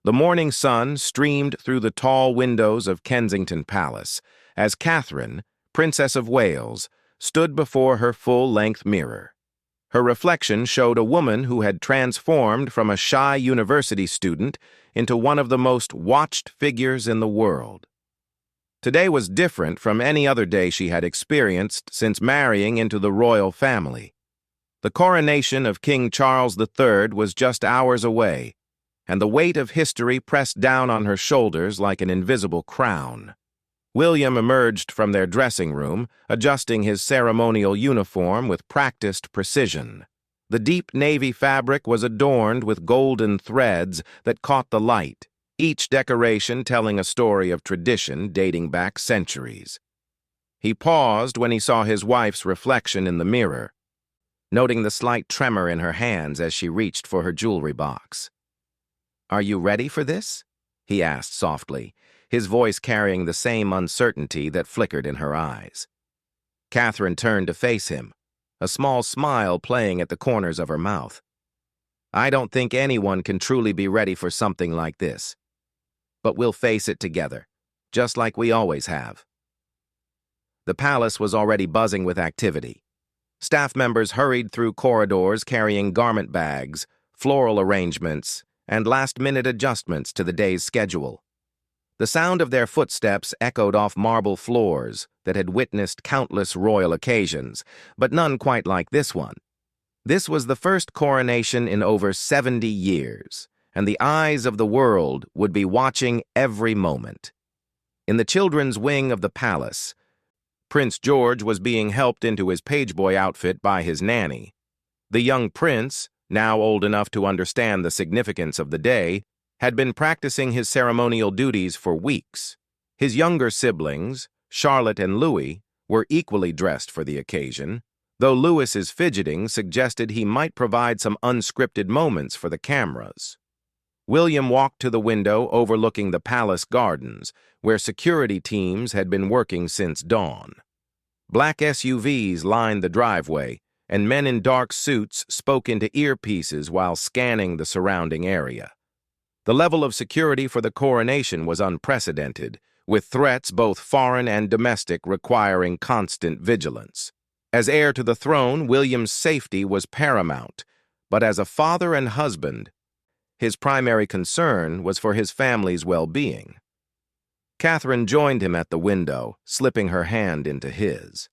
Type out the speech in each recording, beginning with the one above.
The morning sun streamed through the tall windows of Kensington Palace as Catherine, Princess of Wales, stood before her full-length mirror. Her reflection showed a woman who had transformed from a shy university student into one of the most watched figures in the world. Today was different from any other day she had experienced since marrying into the royal family. The coronation of King Charles III was just hours away, and the weight of history pressed down on her shoulders like an invisible crown. William emerged from their dressing room, adjusting his ceremonial uniform with practiced precision. The deep navy fabric was adorned with golden threads that caught the light, each decoration telling a story of tradition dating back centuries. He paused when he saw his wife's reflection in the mirror, noting the slight tremor in her hands as she reached for her jewelry box. "Are you ready for this?" he asked softly, his voice carrying the same uncertainty that flickered in her eyes. Catherine turned to face him, a small smile playing at the corners of her mouth. "I don't think anyone can truly be ready for something like this. But we'll face it together, just like we always have." The palace was already buzzing with activity. Staff members hurried through corridors carrying garment bags, floral arrangements, and last-minute adjustments to the day's schedule. The sound of their footsteps echoed off marble floors that had witnessed countless royal occasions, but none quite like this one. This was the first coronation in over 70 years, and the eyes of the world would be watching every moment. In the children's wing of the palace, Prince George was being helped into his pageboy outfit by his nanny. The young prince, now old enough to understand the significance of the day, had been practicing his ceremonial duties for weeks. His younger siblings, Charlotte and Louis, were equally dressed for the occasion, though Louis's fidgeting suggested he might provide some unscripted moments for the cameras. William walked to the window overlooking the palace gardens, where security teams had been working since dawn. Black SUVs lined the driveway, and men in dark suits spoke into earpieces while scanning the surrounding area. The level of security for the coronation was unprecedented, with threats both foreign and domestic requiring constant vigilance. As heir to the throne, William's safety was paramount, but as a father and husband, his primary concern was for his family's well-being. Catherine joined him at the window, slipping her hand into his.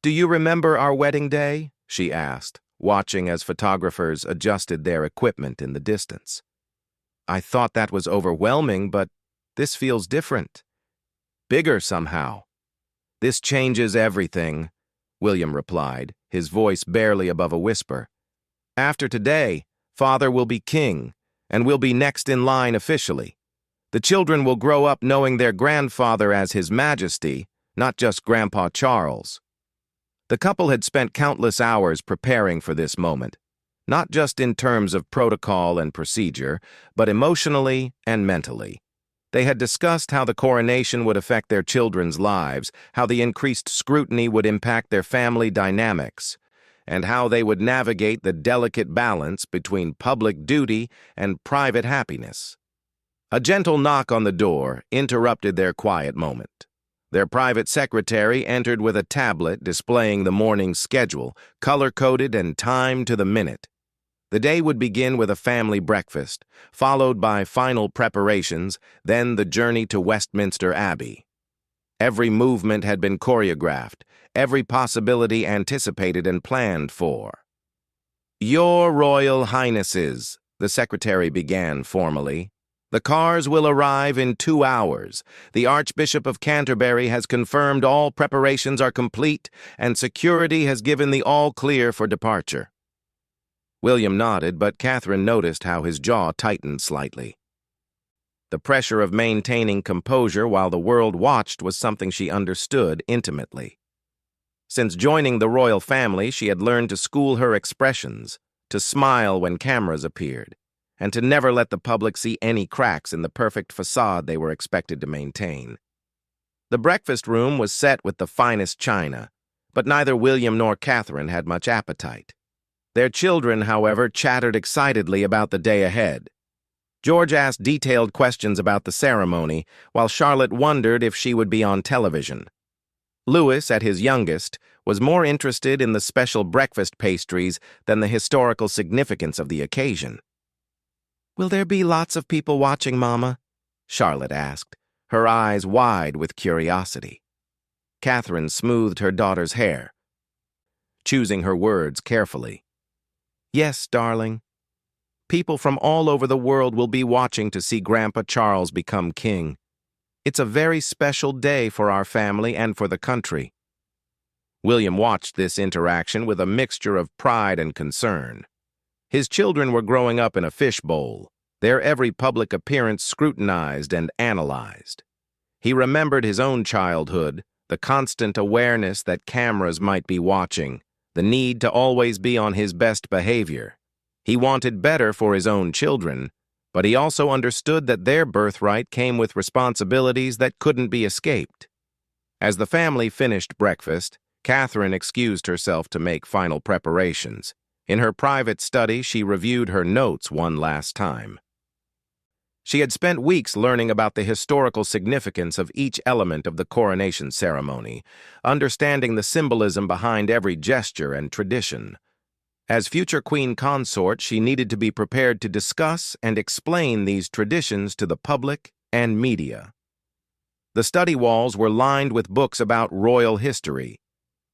"Do you remember our wedding day?" she asked, watching as photographers adjusted their equipment in the distance. "I thought that was overwhelming, but this feels different. Bigger somehow." "This changes everything," William replied, his voice barely above a whisper. "After today, Father will be king, and will be next in line officially. The children will grow up knowing their grandfather as His Majesty, not just Grandpa Charles." The couple had spent countless hours preparing for this moment, not just in terms of protocol and procedure, but emotionally and mentally. They had discussed how the coronation would affect their children's lives, how the increased scrutiny would impact their family dynamics, and how they would navigate the delicate balance between public duty and private happiness. A gentle knock on the door interrupted their quiet moment. Their private secretary entered with a tablet displaying the morning's schedule, color-coded and timed to the minute. The day would begin with a family breakfast, followed by final preparations, then the journey to Westminster Abbey. Every movement had been choreographed, every possibility anticipated and planned for. "Your Royal Highnesses," the secretary began formally, "the cars will arrive in 2 hours. The Archbishop of Canterbury has confirmed all preparations are complete, and security has given the all-clear for departure." William nodded, but Catherine noticed how his jaw tightened slightly. The pressure of maintaining composure while the world watched was something she understood intimately. Since joining the royal family, she had learned to school her expressions, to smile when cameras appeared, and to never let the public see any cracks in the perfect facade they were expected to maintain. The breakfast room was set with the finest china, but neither William nor Catherine had much appetite. Their children, however, chattered excitedly about the day ahead. George asked detailed questions about the ceremony, while Charlotte wondered if she would be on television. Louis, at his youngest, was more interested in the special breakfast pastries than the historical significance of the occasion. "Will there be lots of people watching, Mama?" Charlotte asked, her eyes wide with curiosity. Catherine smoothed her daughter's hair, choosing her words carefully. "Yes, darling. People from all over the world will be watching to see Grandpa Charles become king. It's a very special day for our family and for the country." William watched this interaction with a mixture of pride and concern. His children were growing up in a fishbowl, their every public appearance scrutinized and analyzed. He remembered his own childhood, the constant awareness that cameras might be watching, the need to always be on his best behavior. He wanted better for his own children, but he also understood that their birthright came with responsibilities that couldn't be escaped. As the family finished breakfast, Catherine excused herself to make final preparations. In her private study, she reviewed her notes one last time. She had spent weeks learning about the historical significance of each element of the coronation ceremony, understanding the symbolism behind every gesture and tradition. As future queen consort, she needed to be prepared to discuss and explain these traditions to the public and media. The study walls were lined with books about royal history,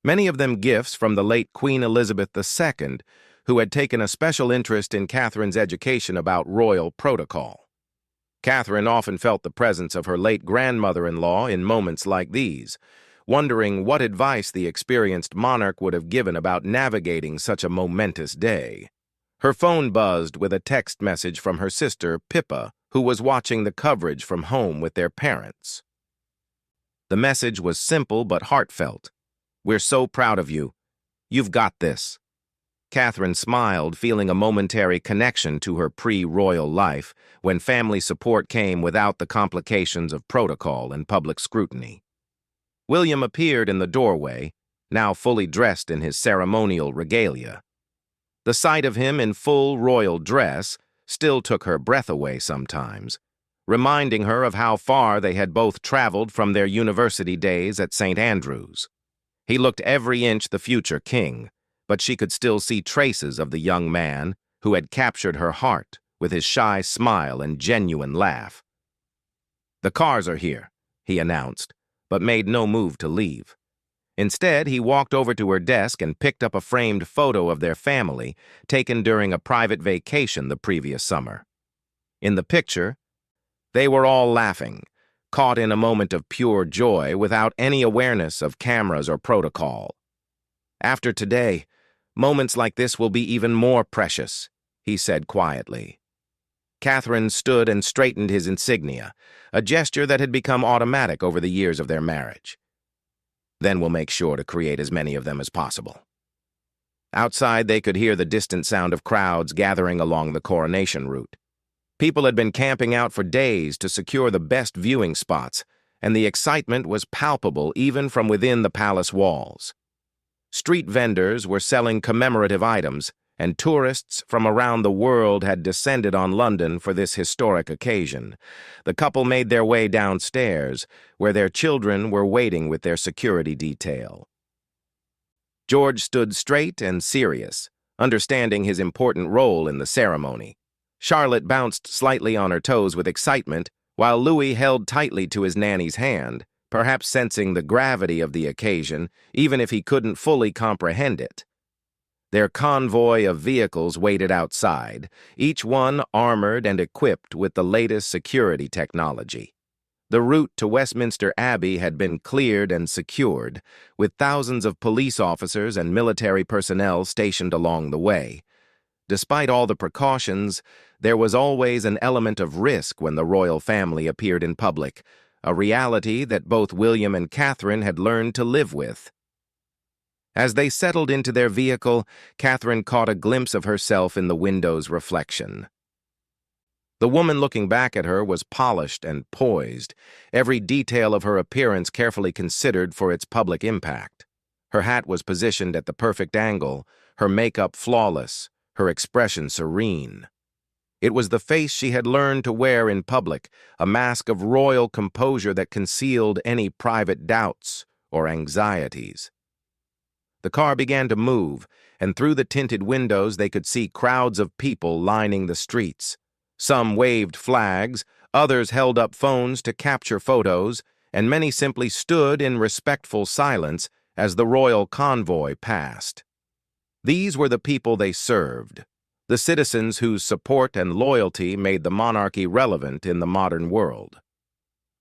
many of them gifts from the late Queen Elizabeth II, who had taken a special interest in Catherine's education about royal protocol. Catherine often felt the presence of her late grandmother-in-law in moments like these, wondering what advice the experienced monarch would have given about navigating such a momentous day. Her phone buzzed with a text message from her sister, Pippa, who was watching the coverage from home with their parents. The message was simple but heartfelt. "We're so proud of you. You've got this." Catherine smiled, feeling a momentary connection to her pre-royal life when family support came without the complications of protocol and public scrutiny. William appeared in the doorway, now fully dressed in his ceremonial regalia. The sight of him in full royal dress still took her breath away sometimes, reminding her of how far they had both traveled from their university days at St. Andrews. He looked every inch the future king, but she could still see traces of the young man who had captured her heart with his shy smile and genuine laugh. "The cars are here," he announced, but made no move to leave. Instead, he walked over to her desk and picked up a framed photo of their family, taken during a private vacation the previous summer. In the picture, they were all laughing, caught in a moment of pure joy without any awareness of cameras or protocol. "After today, moments like this will be even more precious," he said quietly. Catherine stood and straightened his insignia, a gesture that had become automatic over the years of their marriage. "Then we'll make sure to create as many of them as possible." Outside, they could hear the distant sound of crowds gathering along the coronation route. People had been camping out for days to secure the best viewing spots, and the excitement was palpable even from within the palace walls. Street vendors were selling commemorative items, and tourists from around the world had descended on London for this historic occasion. The couple made their way downstairs, where their children were waiting with their security detail. George stood straight and serious, understanding his important role in the ceremony. Charlotte bounced slightly on her toes with excitement, while Louis held tightly to his nanny's hand, perhaps sensing the gravity of the occasion, even if he couldn't fully comprehend it. Their convoy of vehicles waited outside, each one armored and equipped with the latest security technology. The route to Westminster Abbey had been cleared and secured, with thousands of police officers and military personnel stationed along the way. Despite all the precautions, there was always an element of risk when the royal family appeared in public, a reality that both William and Catherine had learned to live with. As they settled into their vehicle, Catherine caught a glimpse of herself in the window's reflection. The woman looking back at her was polished and poised, every detail of her appearance carefully considered for its public impact. Her hat was positioned at the perfect angle, her makeup flawless, her expression serene. It was the face she had learned to wear in public, a mask of royal composure that concealed any private doubts or anxieties. The car began to move, and through the tinted windows they could see crowds of people lining the streets. Some waved flags, others held up phones to capture photos, and many simply stood in respectful silence as the royal convoy passed. These were the people they served, the citizens whose support and loyalty made the monarchy relevant in the modern world.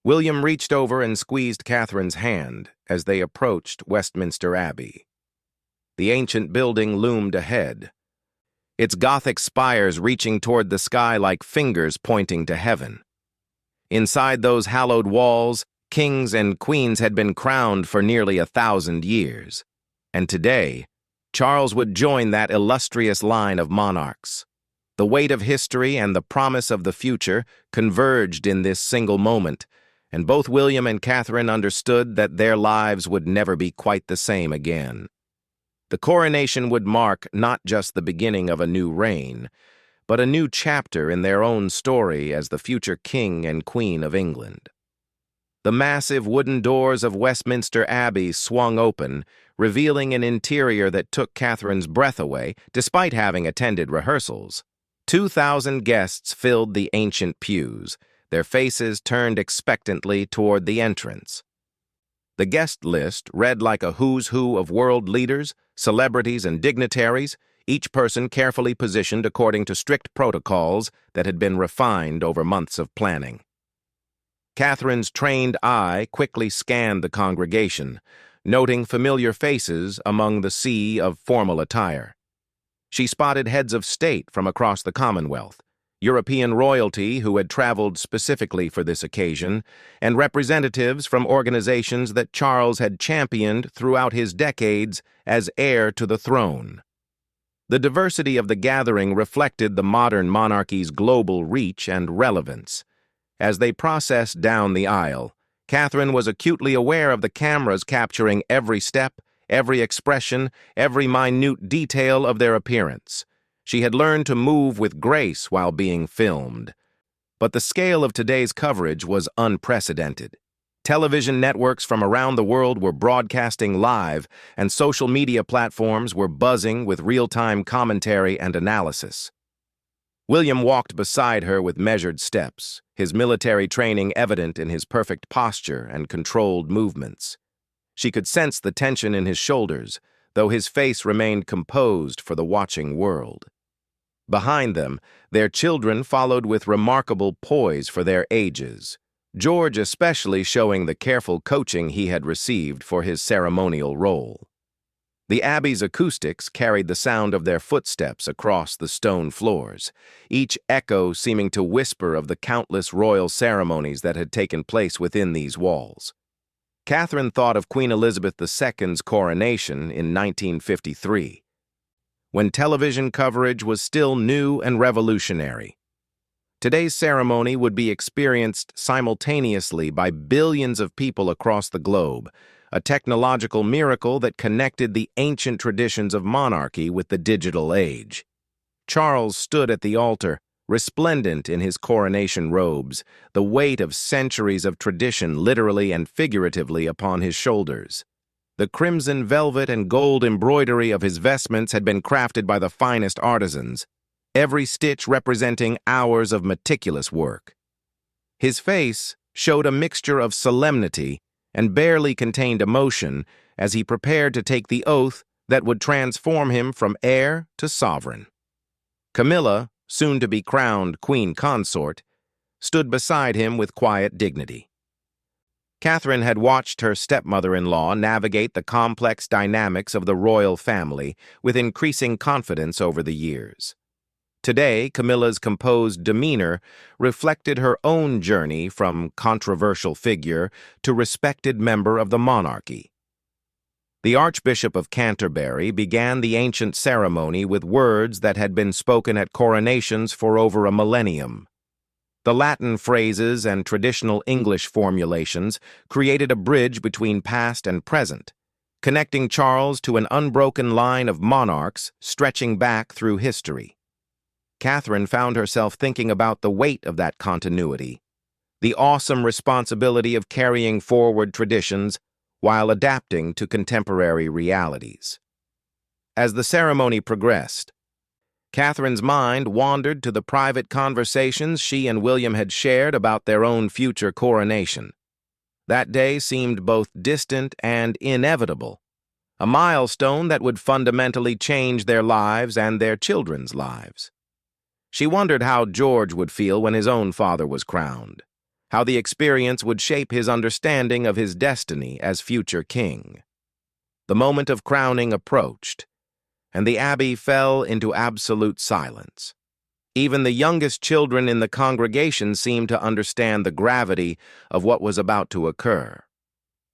William reached over and squeezed Catherine's hand as they approached Westminster Abbey. The ancient building loomed ahead, its Gothic spires reaching toward the sky like fingers pointing to heaven. Inside those hallowed walls, kings and queens had been crowned for nearly 1,000 years, and today, Charles would join that illustrious line of monarchs. The weight of history and the promise of the future converged in this single moment, and both William and Catherine understood that their lives would never be quite the same again. The coronation would mark not just the beginning of a new reign, but a new chapter in their own story as the future King and Queen of England. The massive wooden doors of Westminster Abbey swung open, revealing an interior that took Catherine's breath away, despite having attended rehearsals. 2,000 guests filled the ancient pews, their faces turned expectantly toward the entrance. The guest list read like a who's who of world leaders, celebrities, and dignitaries, each person carefully positioned according to strict protocols that had been refined over months of planning. Catherine's trained eye quickly scanned the congregation, noting familiar faces among the sea of formal attire. She spotted heads of state from across the Commonwealth, European royalty who had traveled specifically for this occasion, and representatives from organizations that Charles had championed throughout his decades as heir to the throne. The diversity of the gathering reflected the modern monarchy's global reach and relevance. As they processed down the aisle, Catherine was acutely aware of the cameras capturing every step, every expression, every minute detail of their appearance. She had learned to move with grace while being filmed. But the scale of today's coverage was unprecedented. Television networks from around the world were broadcasting live, and social media platforms were buzzing with real-time commentary and analysis. William walked beside her with measured steps, his military training evident in his perfect posture and controlled movements. She could sense the tension in his shoulders, though his face remained composed for the watching world. Behind them, their children followed with remarkable poise for their ages, George especially showing the careful coaching he had received for his ceremonial role. The Abbey's acoustics carried the sound of their footsteps across the stone floors, each echo seeming to whisper of the countless royal ceremonies that had taken place within these walls. Catherine thought of Queen Elizabeth II's coronation in 1953, when television coverage was still new and revolutionary. Today's ceremony would be experienced simultaneously by billions of people across the globe, a technological miracle that connected the ancient traditions of monarchy with the digital age. Charles stood at the altar, resplendent in his coronation robes, the weight of centuries of tradition literally and figuratively upon his shoulders. The crimson velvet and gold embroidery of his vestments had been crafted by the finest artisans, every stitch representing hours of meticulous work. His face showed a mixture of solemnity and barely contained emotion as he prepared to take the oath that would transform him from heir to sovereign. Camilla, soon to be crowned queen consort, stood beside him with quiet dignity. Catherine had watched her stepmother-in-law navigate the complex dynamics of the royal family with increasing confidence over the years. Today, Camilla's composed demeanor reflected her own journey from controversial figure to respected member of the monarchy. The Archbishop of Canterbury began the ancient ceremony with words that had been spoken at coronations for over a millennium. The Latin phrases and traditional English formulations created a bridge between past and present, connecting Charles to an unbroken line of monarchs stretching back through history. Catherine found herself thinking about the weight of that continuity, the awesome responsibility of carrying forward traditions while adapting to contemporary realities. As the ceremony progressed, Catherine's mind wandered to the private conversations she and William had shared about their own future coronation. That day seemed both distant and inevitable, a milestone that would fundamentally change their lives and their children's lives. She wondered how George would feel when his own father was crowned, how the experience would shape his understanding of his destiny as future king. The moment of crowning approached, and the abbey fell into absolute silence. Even the youngest children in the congregation seemed to understand the gravity of what was about to occur.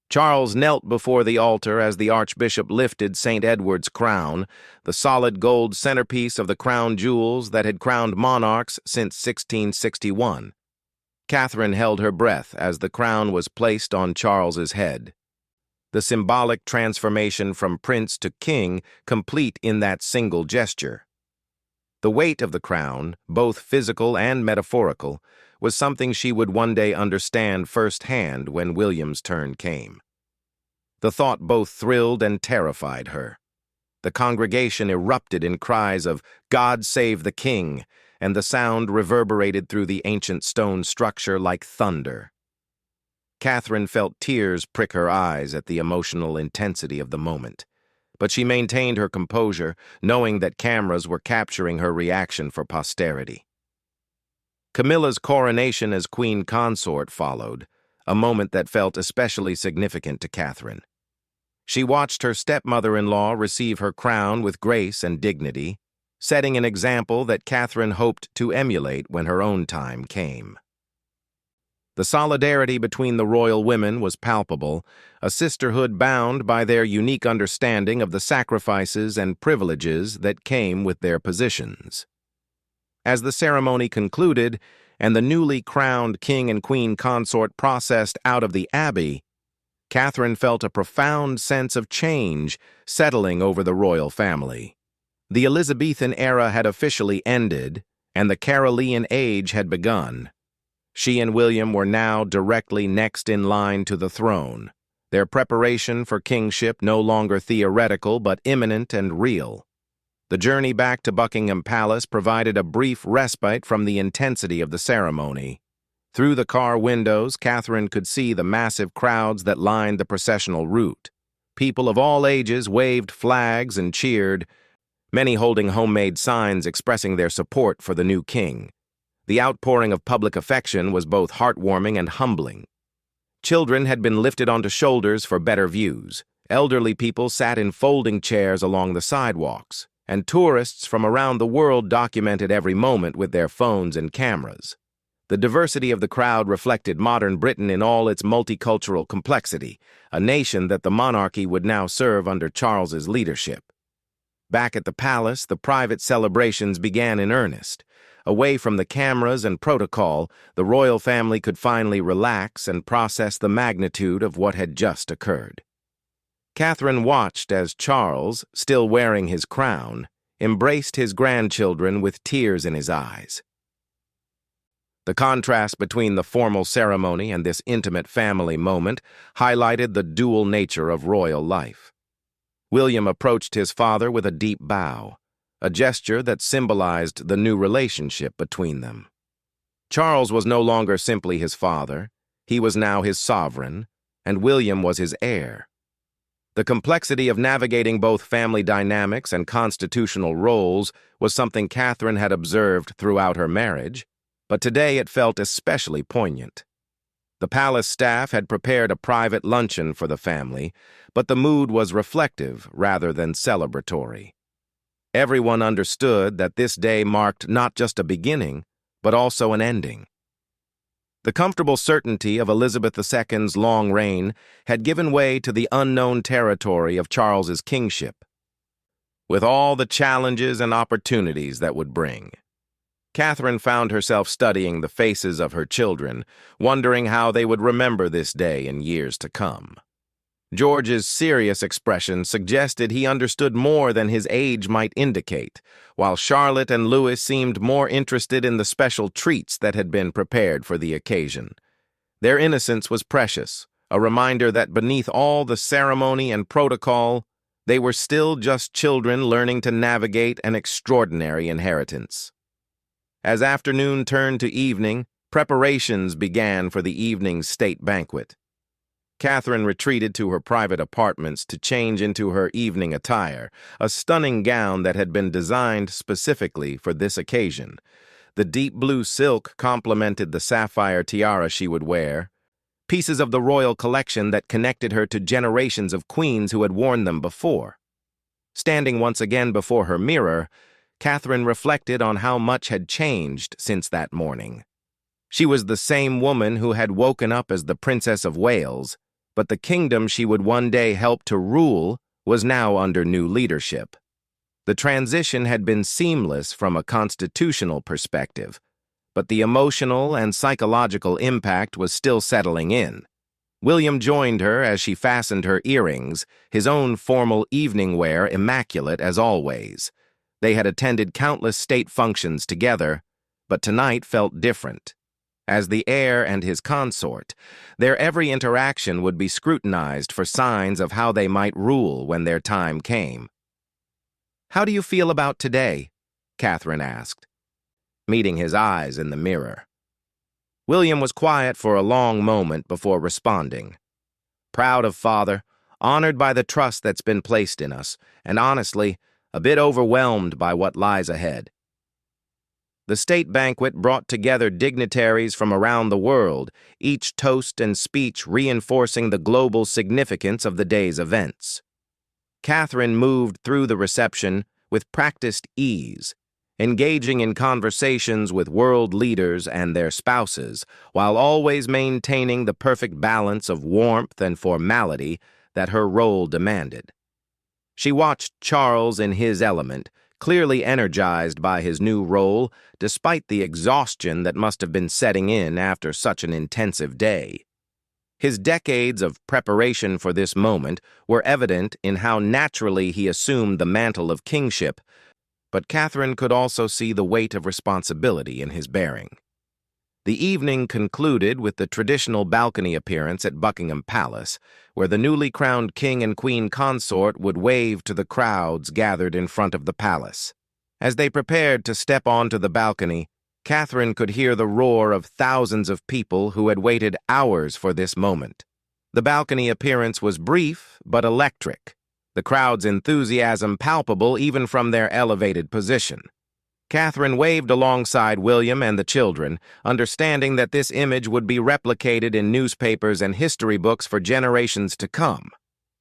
Charles knelt before the altar as the archbishop lifted St. Edward's crown, the solid gold centerpiece of the crown jewels that had crowned monarchs since 1661. Catherine held her breath as the crown was placed on Charles's head, the symbolic transformation from prince to king complete in that single gesture. The weight of the crown, both physical and metaphorical, was something she would one day understand firsthand when William's turn came. The thought both thrilled and terrified her. The congregation erupted in cries of "God save the King," and the sound reverberated through the ancient stone structure like thunder. Catherine felt tears prick her eyes at the emotional intensity of the moment, but she maintained her composure, knowing that cameras were capturing her reaction for posterity. Camilla's coronation as queen consort followed, a moment that felt especially significant to Catherine. She watched her stepmother-in-law receive her crown with grace and dignity, setting an example that Catherine hoped to emulate when her own time came. The solidarity between the royal women was palpable, a sisterhood bound by their unique understanding of the sacrifices and privileges that came with their positions. As the ceremony concluded and the newly crowned king and queen consort processed out of the abbey, Catherine felt a profound sense of change settling over the royal family. The Elizabethan era had officially ended, and the Carolean age had begun. She and William were now directly next in line to the throne, their preparation for kingship no longer theoretical but imminent and real. The journey back to Buckingham Palace provided a brief respite from the intensity of the ceremony. Through the car windows, Catherine could see the massive crowds that lined the processional route. People of all ages waved flags and cheered, many holding homemade signs expressing their support for the new king. The outpouring of public affection was both heartwarming and humbling. Children had been lifted onto shoulders for better views. Elderly people sat in folding chairs along the sidewalks, and tourists from around the world documented every moment with their phones and cameras. The diversity of the crowd reflected modern Britain in all its multicultural complexity, a nation that the monarchy would now serve under Charles's leadership. Back at the palace, the private celebrations began in earnest. Away from the cameras and protocol, the royal family could finally relax and process the magnitude of what had just occurred. Catherine watched as Charles, still wearing his crown, embraced his grandchildren with tears in his eyes. The contrast between the formal ceremony and this intimate family moment highlighted the dual nature of royal life. William approached his father with a deep bow, a gesture that symbolized the new relationship between them. Charles was no longer simply his father, he was now his sovereign, and William was his heir. The complexity of navigating both family dynamics and constitutional roles was something Catherine had observed throughout her marriage, but today it felt especially poignant. The palace staff had prepared a private luncheon for the family, but the mood was reflective rather than celebratory. Everyone understood that this day marked not just a beginning, but also an ending. The comfortable certainty of Elizabeth II's long reign had given way to the unknown territory of Charles's kingship, with all the challenges and opportunities that would bring. Catherine found herself studying the faces of her children, wondering how they would remember this day in years to come. George's serious expression suggested he understood more than his age might indicate, while Charlotte and Louis seemed more interested in the special treats that had been prepared for the occasion. Their innocence was precious, a reminder that beneath all the ceremony and protocol, they were still just children learning to navigate an extraordinary inheritance. As afternoon turned to evening, preparations began for the evening's state banquet. Catherine retreated to her private apartments to change into her evening attire, a stunning gown that had been designed specifically for this occasion. The deep blue silk complemented the sapphire tiara she would wear, pieces of the royal collection that connected her to generations of queens who had worn them before. Standing once again before her mirror, Catherine reflected on how much had changed since that morning. She was the same woman who had woken up as the Princess of Wales, but the kingdom she would one day help to rule was now under new leadership. The transition had been seamless from a constitutional perspective, but the emotional and psychological impact was still settling in. William joined her as she fastened her earrings, his own formal evening wear immaculate as always. They had attended countless state functions together, but tonight felt different. As the heir and his consort, their every interaction would be scrutinized for signs of how they might rule when their time came. "How do you feel about today?" Catherine asked, meeting his eyes in the mirror. William was quiet for a long moment before responding. "Proud of father, honored by the trust that's been placed in us, and honestly, a bit overwhelmed by what lies ahead." The state banquet brought together dignitaries from around the world, each toast and speech reinforcing the global significance of the day's events. Catherine moved through the reception with practiced ease, engaging in conversations with world leaders and their spouses, while always maintaining the perfect balance of warmth and formality that her role demanded. She watched Charles in his element, clearly energized by his new role, despite the exhaustion that must have been setting in after such an intensive day. His decades of preparation for this moment were evident in how naturally he assumed the mantle of kingship, but Catherine could also see the weight of responsibility in his bearing. The evening concluded with the traditional balcony appearance at Buckingham Palace, where the newly crowned king and queen consort would wave to the crowds gathered in front of the palace. As they prepared to step onto the balcony, Catherine could hear the roar of thousands of people who had waited hours for this moment. The balcony appearance was brief but electric, the crowd's enthusiasm palpable even from their elevated position. Catherine waved alongside William and the children, understanding that this image would be replicated in newspapers and history books for generations to come.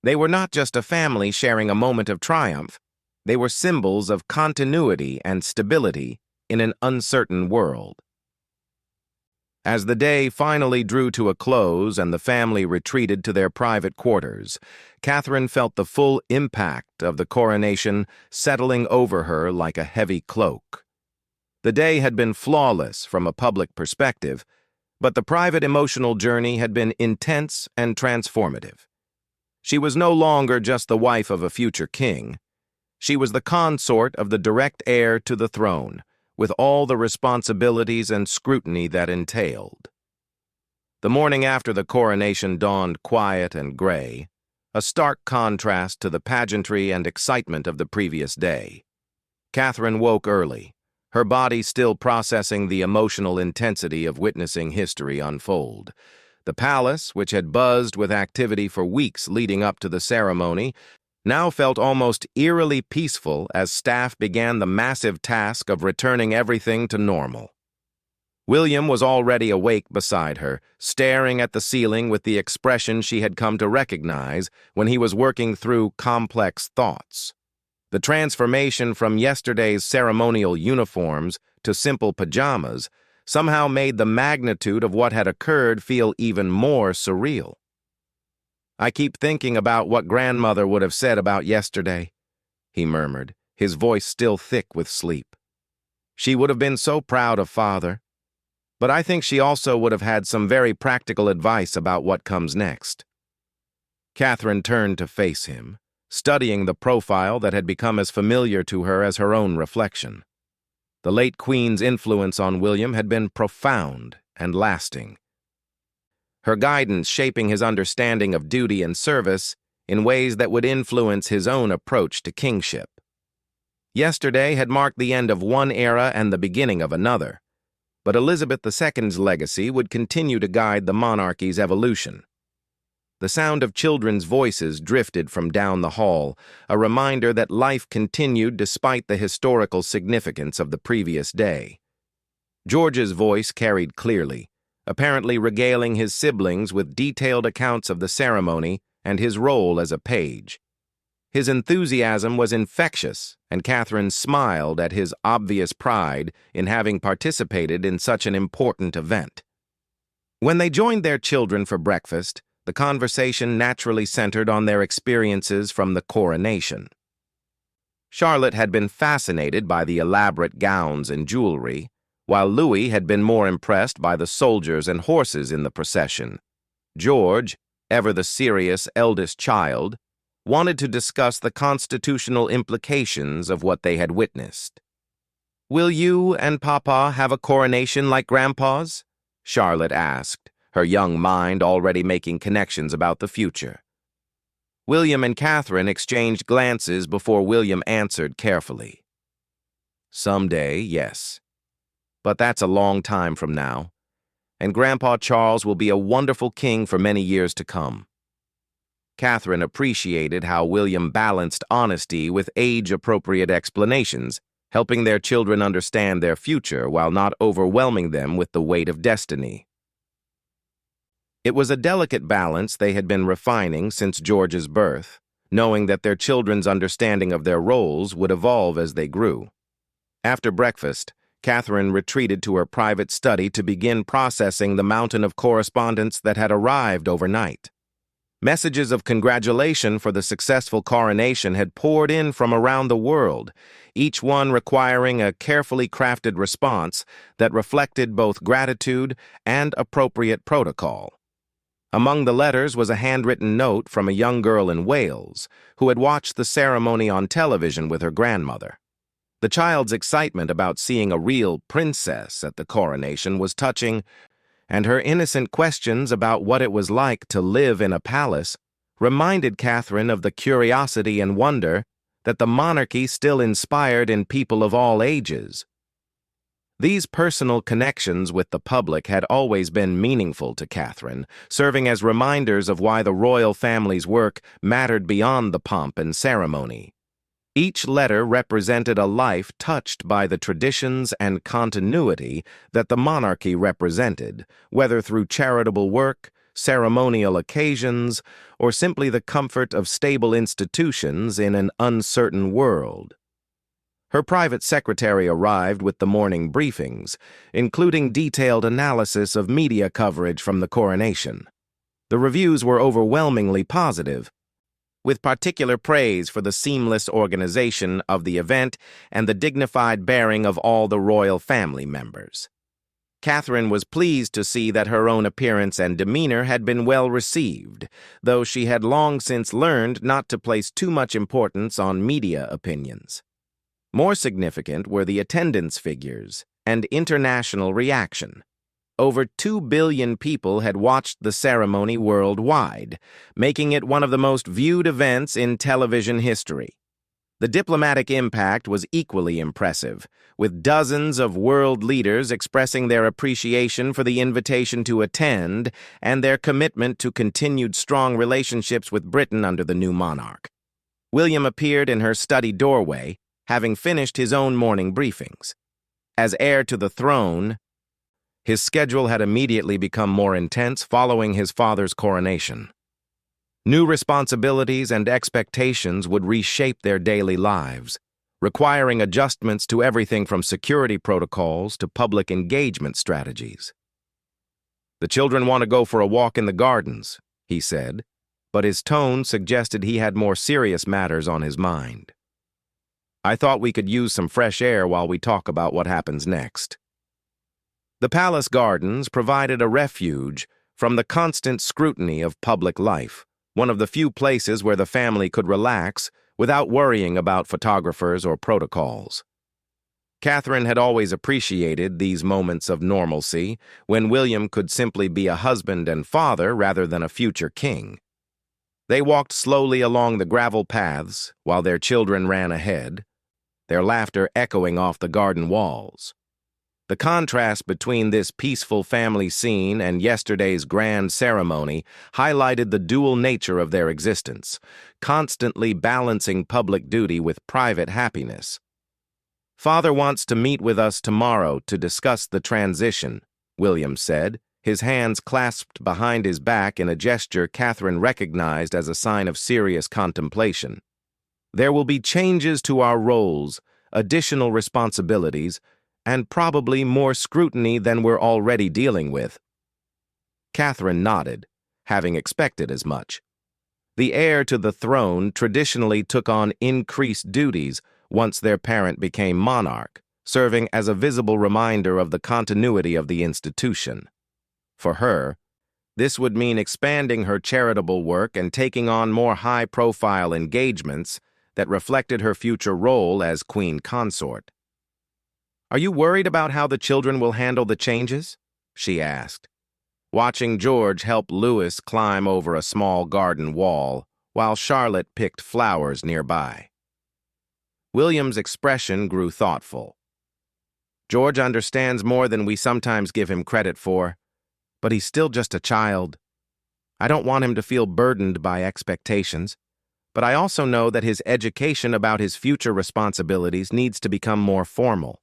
They were not just a family sharing a moment of triumph, they were symbols of continuity and stability in an uncertain world. As the day finally drew to a close and the family retreated to their private quarters, Catherine felt the full impact of the coronation settling over her like a heavy cloak. The day had been flawless from a public perspective, but the private emotional journey had been intense and transformative. She was no longer just the wife of a future king. She was the consort of the direct heir to the throne, with all the responsibilities and scrutiny that entailed. The morning after the coronation dawned quiet and gray, a stark contrast to the pageantry and excitement of the previous day. Catherine woke early, her body still processing the emotional intensity of witnessing history unfold. The palace, which had buzzed with activity for weeks leading up to the ceremony, now felt almost eerily peaceful as staff began the massive task of returning everything to normal. William was already awake beside her, staring at the ceiling with the expression she had come to recognize when he was working through complex thoughts. The transformation from yesterday's ceremonial uniforms to simple pajamas somehow made the magnitude of what had occurred feel even more surreal. "I keep thinking about what grandmother would have said about yesterday," he murmured, his voice still thick with sleep. "She would have been so proud of father, but I think she also would have had some very practical advice about what comes next." Catherine turned to face him, studying the profile that had become as familiar to her as her own reflection. The late Queen's influence on William had been profound and lasting, her guidance shaping his understanding of duty and service in ways that would influence his own approach to kingship. Yesterday had marked the end of one era and the beginning of another, but Elizabeth II's legacy would continue to guide the monarchy's evolution. The sound of children's voices drifted from down the hall, a reminder that life continued despite the historical significance of the previous day. George's voice carried clearly, apparently regaling his siblings with detailed accounts of the ceremony and his role as a page. His enthusiasm was infectious, and Catherine smiled at his obvious pride in having participated in such an important event. When they joined their children for breakfast, the conversation naturally centered on their experiences from the coronation. Charlotte had been fascinated by the elaborate gowns and jewelry, while Louis had been more impressed by the soldiers and horses in the procession. George, ever the serious eldest child, wanted to discuss the constitutional implications of what they had witnessed. "Will you and Papa have a coronation like Grandpa's?" Charlotte asked, her young mind already making connections about the future. William and Catherine exchanged glances before William answered carefully. "Someday, yes. But that's a long time from now, and Grandpa Charles will be a wonderful king for many years to come." Catherine appreciated how William balanced honesty with age-appropriate explanations, helping their children understand their future while not overwhelming them with the weight of destiny. It was a delicate balance they had been refining since George's birth, knowing that their children's understanding of their roles would evolve as they grew. After breakfast, Catherine retreated to her private study to begin processing the mountain of correspondence that had arrived overnight. Messages of congratulation for the successful coronation had poured in from around the world, each one requiring a carefully crafted response that reflected both gratitude and appropriate protocol. Among the letters was a handwritten note from a young girl in Wales who had watched the ceremony on television with her grandmother. The child's excitement about seeing a real princess at the coronation was touching, and her innocent questions about what it was like to live in a palace reminded Catherine of the curiosity and wonder that the monarchy still inspired in people of all ages. These personal connections with the public had always been meaningful to Catherine, serving as reminders of why the royal family's work mattered beyond the pomp and ceremony. Each letter represented a life touched by the traditions and continuity that the monarchy represented, whether through charitable work, ceremonial occasions, or simply the comfort of stable institutions in an uncertain world. Her private secretary arrived with the morning briefings, including detailed analysis of media coverage from the coronation. The reviews were overwhelmingly positive, with particular praise for the seamless organization of the event and the dignified bearing of all the royal family members. Catherine was pleased to see that her own appearance and demeanor had been well received, though she had long since learned not to place too much importance on media opinions. More significant were the attendance figures and international reaction. Over 2 billion people had watched the ceremony worldwide, making it one of the most viewed events in television history. The diplomatic impact was equally impressive, with dozens of world leaders expressing their appreciation for the invitation to attend and their commitment to continued strong relationships with Britain under the new monarch. William appeared in her study doorway, having finished his own morning briefings. As heir to the throne, his schedule had immediately become more intense following his father's coronation. New responsibilities and expectations would reshape their daily lives, requiring adjustments to everything from security protocols to public engagement strategies. "The children want to go for a walk in the gardens," he said, but his tone suggested he had more serious matters on his mind. "I thought we could use some fresh air while we talk about what happens next." The palace gardens provided a refuge from the constant scrutiny of public life, one of the few places where the family could relax without worrying about photographers or protocols. Catherine had always appreciated these moments of normalcy when William could simply be a husband and father rather than a future king. They walked slowly along the gravel paths while their children ran ahead, their laughter echoing off the garden walls. The contrast between this peaceful family scene and yesterday's grand ceremony highlighted the dual nature of their existence, constantly balancing public duty with private happiness. "Father wants to meet with us tomorrow to discuss the transition," William said, his hands clasped behind his back in a gesture Catherine recognized as a sign of serious contemplation. "There will be changes to our roles, additional responsibilities, and probably more scrutiny than we're already dealing with." Catherine nodded, having expected as much. The heir to the throne traditionally took on increased duties once their parent became monarch, serving as a visible reminder of the continuity of the institution. For her, this would mean expanding her charitable work and taking on more high-profile engagements that reflected her future role as queen consort. "Are you worried about how the children will handle the changes?" she asked, watching George help Louis climb over a small garden wall while Charlotte picked flowers nearby. William's expression grew thoughtful. "George understands more than we sometimes give him credit for, but he's still just a child. I don't want him to feel burdened by expectations, but I also know that his education about his future responsibilities needs to become more formal."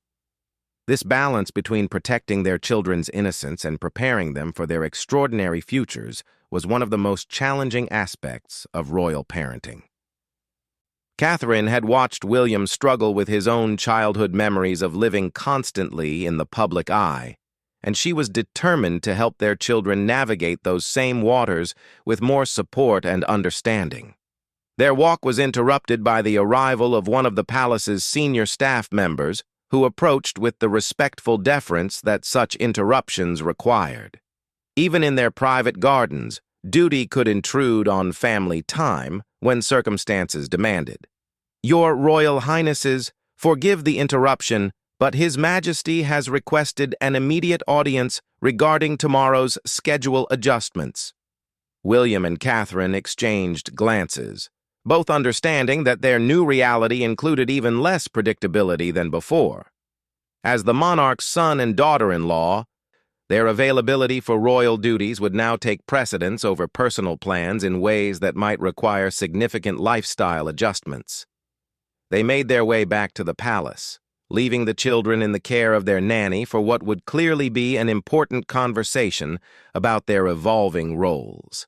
This balance between protecting their children's innocence and preparing them for their extraordinary futures was one of the most challenging aspects of royal parenting. Catherine had watched William struggle with his own childhood memories of living constantly in the public eye, and she was determined to help their children navigate those same waters with more support and understanding. Their walk was interrupted by the arrival of one of the palace's senior staff members, who approached with the respectful deference that such interruptions required. Even in their private gardens, duty could intrude on family time when circumstances demanded. "Your Royal Highnesses, forgive the interruption, but His Majesty has requested an immediate audience regarding tomorrow's schedule adjustments." William and Catherine exchanged glances, both understanding that their new reality included even less predictability than before. As the monarch's son and daughter-in-law, their availability for royal duties would now take precedence over personal plans in ways that might require significant lifestyle adjustments. They made their way back to the palace, leaving the children in the care of their nanny for what would clearly be an important conversation about their evolving roles.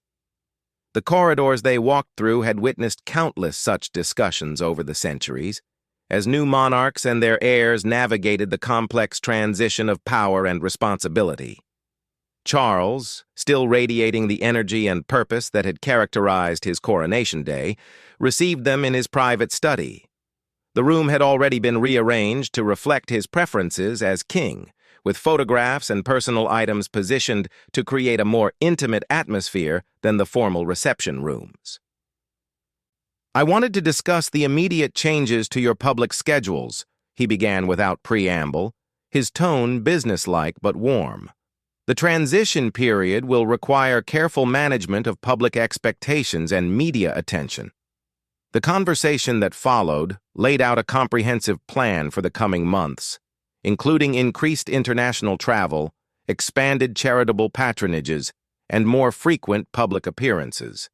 The corridors they walked through had witnessed countless such discussions over the centuries, as new monarchs and their heirs navigated the complex transition of power and responsibility. Charles, still radiating the energy and purpose that had characterized his coronation day, received them in his private study. The room had already been rearranged to reflect his preferences as king, with photographs and personal items positioned to create a more intimate atmosphere than the formal reception rooms. "I wanted to discuss the immediate changes to your public schedules," he began without preamble, his tone businesslike but warm. "The transition period will require careful management of public expectations and media attention." The conversation that followed laid out a comprehensive plan for the coming months, including increased international travel, expanded charitable patronages, and more frequent public appearances.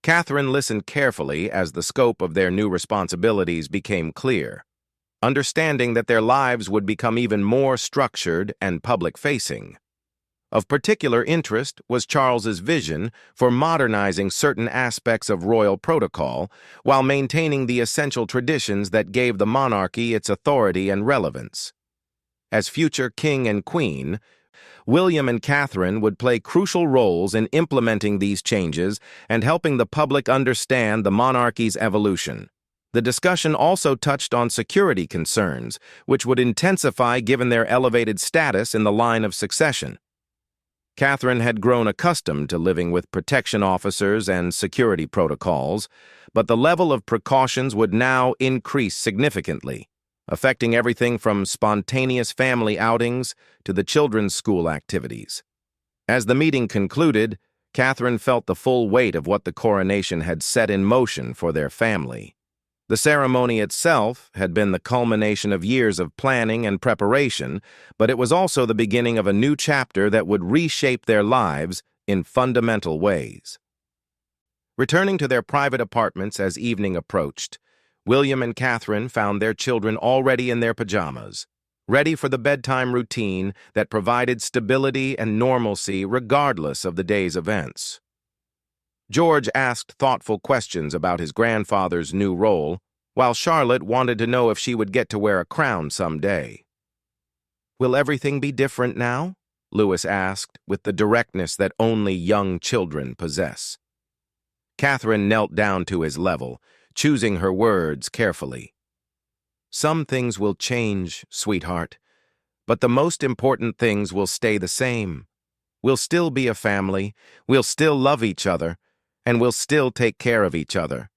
Catherine listened carefully as the scope of their new responsibilities became clear, understanding that their lives would become even more structured and public-facing. Of particular interest was Charles's vision for modernizing certain aspects of royal protocol while maintaining the essential traditions that gave the monarchy its authority and relevance. As future king and queen, William and Catherine would play crucial roles in implementing these changes and helping the public understand the monarchy's evolution. The discussion also touched on security concerns, which would intensify given their elevated status in the line of succession. Catherine had grown accustomed to living with protection officers and security protocols, but the level of precautions would now increase significantly, affecting everything from spontaneous family outings to the children's school activities. As the meeting concluded, Catherine felt the full weight of what the coronation had set in motion for their family. The ceremony itself had been the culmination of years of planning and preparation, but it was also the beginning of a new chapter that would reshape their lives in fundamental ways. Returning to their private apartments as evening approached, William and Catherine found their children already in their pajamas, ready for the bedtime routine that provided stability and normalcy regardless of the day's events. George asked thoughtful questions about his grandfather's new role, while Charlotte wanted to know if she would get to wear a crown someday. "Will everything be different now?" Louis asked, with the directness that only young children possess. Catherine knelt down to his level, choosing her words carefully. "Some things will change, sweetheart, but the most important things will stay the same. We'll still be a family, we'll still love each other, and we'll still take care of each other."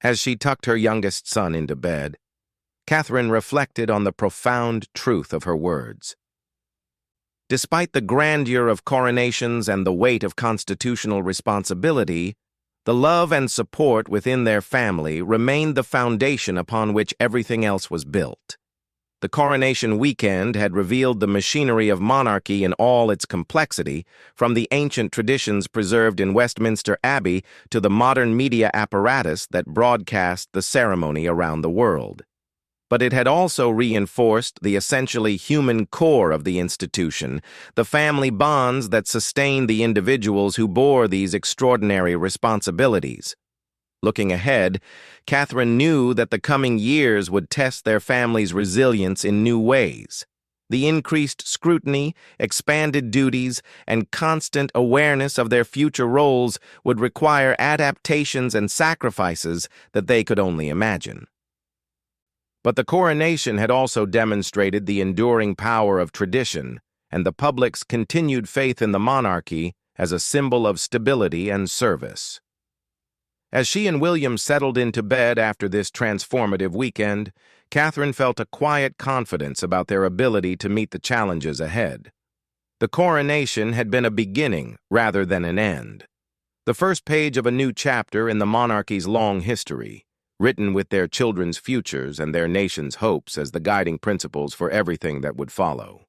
As she tucked her youngest son into bed, Catherine reflected on the profound truth of her words. Despite the grandeur of coronations and the weight of constitutional responsibility, the love and support within their family remained the foundation upon which everything else was built. The coronation weekend had revealed the machinery of monarchy in all its complexity, from the ancient traditions preserved in Westminster Abbey to the modern media apparatus that broadcast the ceremony around the world. But it had also reinforced the essentially human core of the institution, the family bonds that sustained the individuals who bore these extraordinary responsibilities. Looking ahead, Catherine knew that the coming years would test their family's resilience in new ways. The increased scrutiny, expanded duties, and constant awareness of their future roles would require adaptations and sacrifices that they could only imagine. But the coronation had also demonstrated the enduring power of tradition and the public's continued faith in the monarchy as a symbol of stability and service. As she and William settled into bed after this transformative weekend, Catherine felt a quiet confidence about their ability to meet the challenges ahead. The coronation had been a beginning rather than an end, the first page of a new chapter in the monarchy's long history, written with their children's futures and their nation's hopes as the guiding principles for everything that would follow.